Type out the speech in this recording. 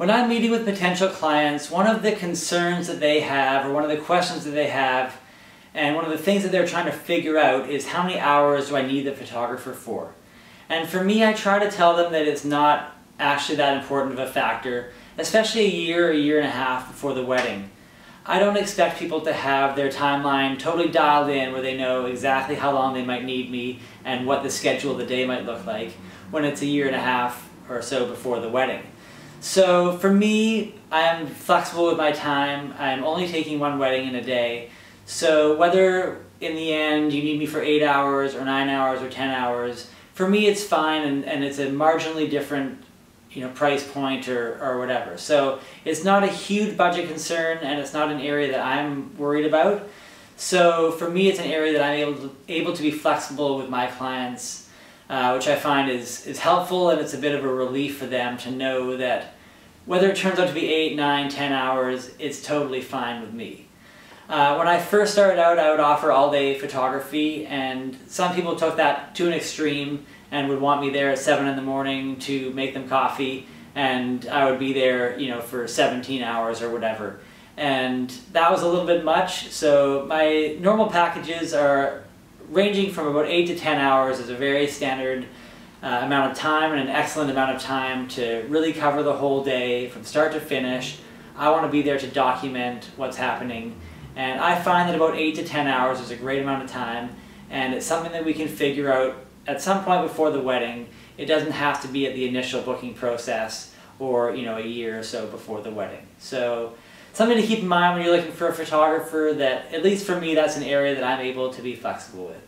When I'm meeting with potential clients, one of the concerns that they have, or one of the questions that they have, and one of the things that they're trying to figure out is how many hours do I need the photographer for? And for me, I try to tell them that it's not actually that important of a factor, especially a year and a half before the wedding. I don't expect people to have their timeline totally dialed in where they know exactly how long they might need me and what the schedule of the day might look like when it's a year and a half or so before the wedding. So for me, I'm flexible with my time. I'm only taking one wedding in a day. So whether in the end you need me for 8 hours or 9 hours or 10 hours, for me it's fine, and it's a marginally different price point or whatever. So it's not a huge budget concern, and it's not an area that I'm worried about. So for me, it's an area that I'm able to be flexible with my clients, which I find is helpful, and it's a bit of a relief for them to know that whether it turns out to be 8, 9, 10 hours, it's totally fine with me. When I first started out, I would offer all-day photography, and some people took that to an extreme and would want me there at 7 in the morning to make them coffee, and I would be there, for 17 hours or whatever. And that was a little bit much, so my normal packages are ranging from about 8 to 10 hours as a very standard amount of time, and an excellent amount of time to really cover the whole day from start to finish. I want to be there to document what's happening, and I find that about 8 to 10 hours is a great amount of time, and it's something that we can figure out at some point before the wedding. It doesn't have to be at the initial booking process or a year or so before the wedding. So something to keep in mind when you're looking for a photographer, that at least for me, that's an area that I'm able to be flexible with.